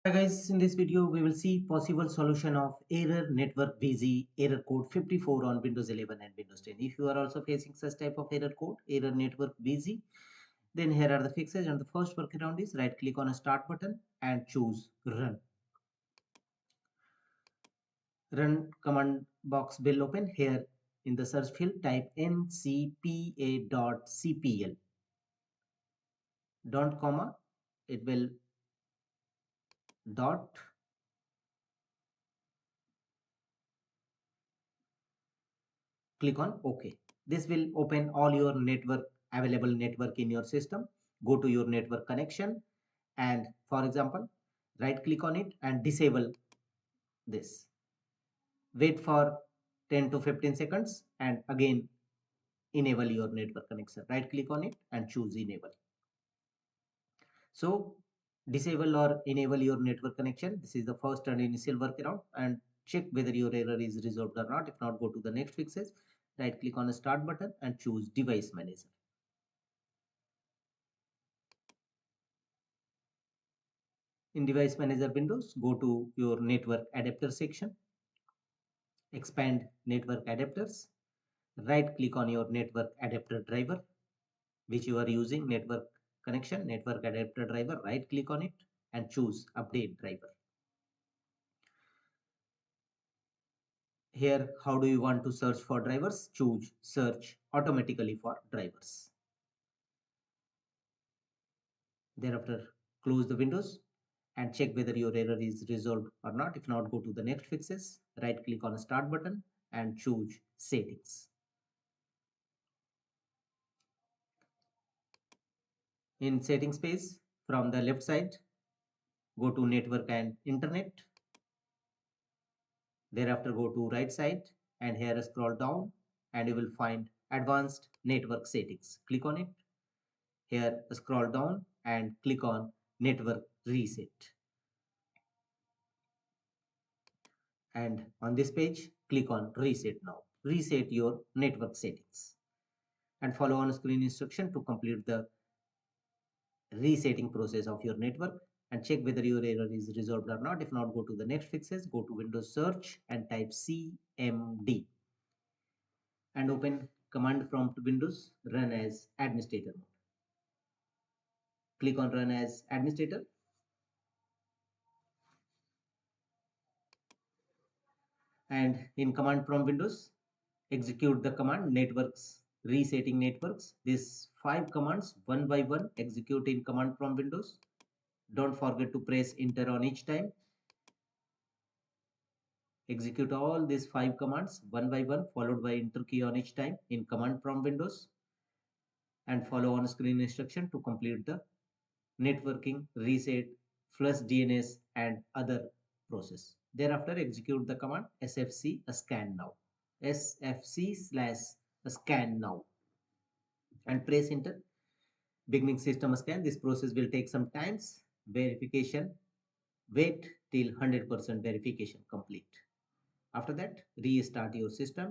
Hi guys, in this video we will see possible solution of error network busy error code 54 on Windows 11 and Windows 10. If you are also facing such type of error code, error network busy, then here are the fixes, and the first workaround is right click on a start button and choose run. Run command box will open. Here in the search field type ncpa.cpl, don't comma, it will dot, click on OK. This will open all your available network in your system. Go to your network connection and, for example, right click on it and disable this. Wait for 10 to 15 seconds and again enable your network connection. Right click on it and choose enable. So disable or enable your network connection. This is the first and initial workaround, and check whether your error is resolved or not. If not, go to the next fixes. Right click on the start button and choose device manager. In device manager windows, go to your network adapter section, expand network adapters, right click on your network adapter driver which you are using, network connection, network adapter driver, right click on it and choose update driver. Here, how do you want to search for drivers? Choose search automatically for drivers. Thereafter, close the windows and check whether your error is resolved or not. If not, go to the next fixes, right click on the start button and choose settings. In settings page, from the left side, go to network and internet. Thereafter, go to right side and here scroll down and you will find advanced network settings. Click on it. Here scroll down and click on network reset. And on this page, click on reset now. Reset your network settings and follow on screen instruction to complete the resetting process of your network and check whether your error is resolved or not. If not, go to the next fixes, go to Windows search and type cmd and open command prompt Windows, run as administrator mode. Click on run as administrator and in command prompt Windows, execute the command networks, resetting networks. These 5 commands one by one execute in command prompt Windows. Don't forget to press enter on each time. Execute all these 5 commands one by one, followed by enter key on each time in command prompt Windows, and follow on screen instruction to complete the networking, reset, flushdns and other process. Thereafter, execute the command sfc scan now. sfc/scan now and press enter. Beginning system scan. This process will take some times. Verification. Wait till 100% verification complete. After that, restart your system.